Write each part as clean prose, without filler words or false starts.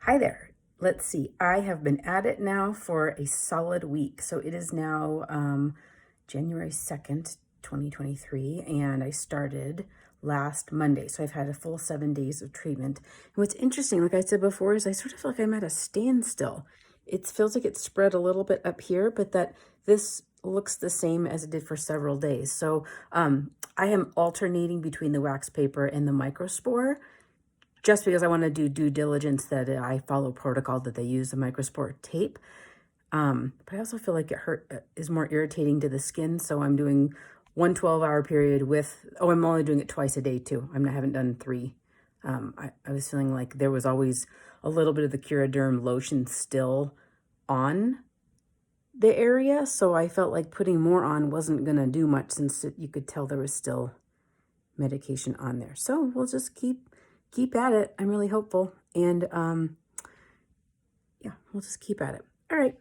Hi there. Let's see. I have been at it now for a solid week. So it is now January 2nd, 2023, and I started last Monday. So I've had a full 7 days of treatment. And what's interesting, like I said before, is I sort of feel like I'm at a standstill. It feels like it's spread a little bit up here, but that this looks the same as it did for several days. So I am alternating between the wax paper and the microspore, just because I want to do due diligence that I follow protocol that they use the microspore tape. But I also feel like it is more irritating to the skin. So I'm doing one 12-hour period with, I'm only doing it twice a day too. I haven't done 3. I was feeling like there was always a little bit of the Curaderm lotion still on the area. So I felt like putting more on wasn't going to do much, since you could tell there was still medication on there. So we'll just keep at it. I'm really hopeful. And yeah, we'll just keep at it. All right.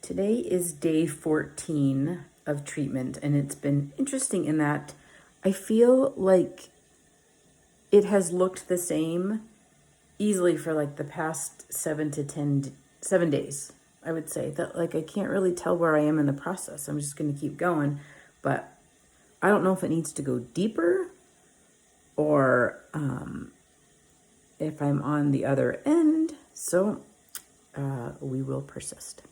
Today is day 14 of treatment, and it's been interesting in that I feel like it has looked the same easily for like the past 7 days. I would say that, like, I can't really tell where I am in the process. I'm just going to keep going, but I don't know if it needs to go deeper or if I'm on the other end. So we will persist.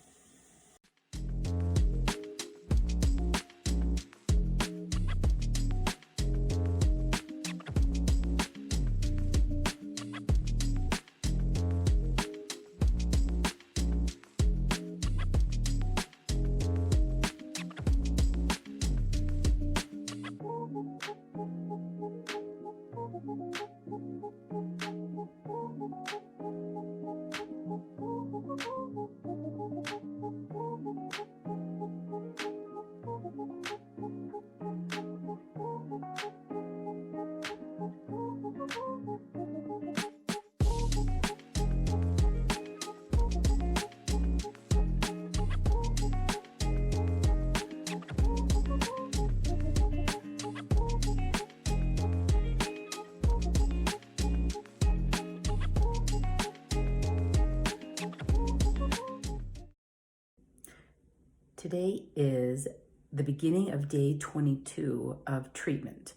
Today is the beginning of day 22 of treatment,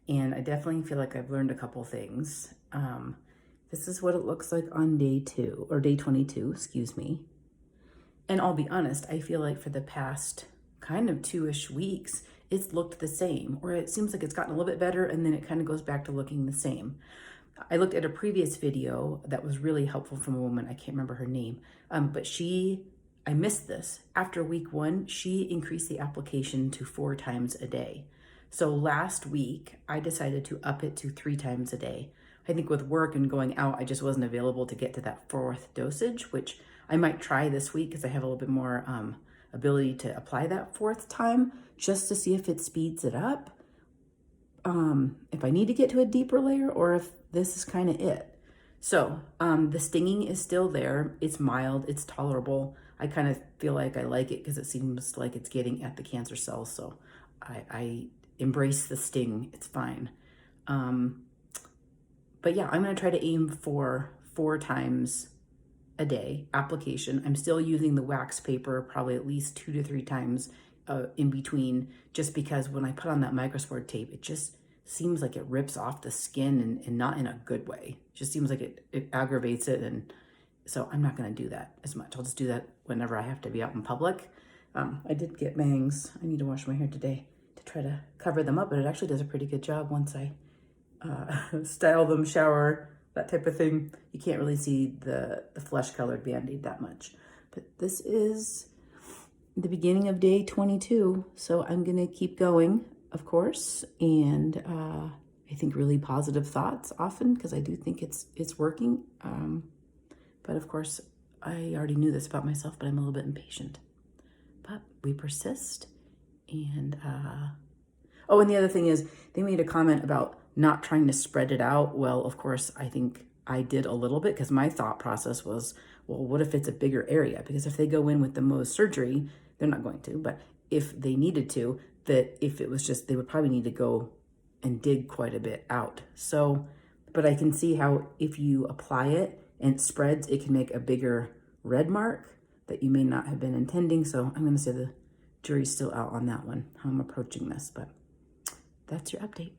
and I definitely feel like I've learned a couple things. This is what it looks like on day 22, excuse me. And I'll be honest, I feel like for the past kind of 2-ish weeks, it's looked the same, or it seems like it's gotten a little bit better, and then it kind of goes back to looking the same. I looked at a previous video that was really helpful from a woman, I can't remember her name, but I missed this. After week 1, she increased the application to 4 times a day. So last week, I decided to up it to 3 times a day. I think with work and going out, I just wasn't available to get to that 4th dosage, which I might try this week because I have a little bit more ability to apply that 4th time, just to see if it speeds it up. If I need to get to a deeper layer, or if this is kind of it. So the stinging is still there. It's mild, it's tolerable. I kind of feel like I like it because it seems like it's getting at the cancer cells. So I embrace the sting, it's fine. But yeah, I'm gonna try to aim for 4 times a day application. I'm still using the wax paper probably at least 2 to 3 times in between, just because when I put on that microspore tape, it just seems like it rips off the skin, and not in a good way. It just seems like it aggravates it, and so I'm not going to do that as much. I'll just do that whenever I have to be out in public. I did get bangs. I need to wash my hair today to try to cover them up, but it actually does a pretty good job once I style them, shower, that type of thing. You can't really see the flesh colored Band-Aid that much. But this is the beginning of day 22, so I'm gonna keep going, of course, and I think really positive thoughts often, because I do think it's working. But of course, I already knew this about myself, but I'm a little bit impatient. But we persist. And oh, and the other thing is, they made a comment about not trying to spread it out. Well, of course, I think I did a little bit, because my thought process was, well, what if it's a bigger area? Because if they go in with the Mohs surgery, they're not going to, but if they needed to, that if it was just, they would probably need to go and dig quite a bit out. So, but I can see how if you apply it and it spreads, it can make a bigger red mark that you may not have been intending. So I'm going to say the jury's still out on that one, how I'm approaching this, but that's your update.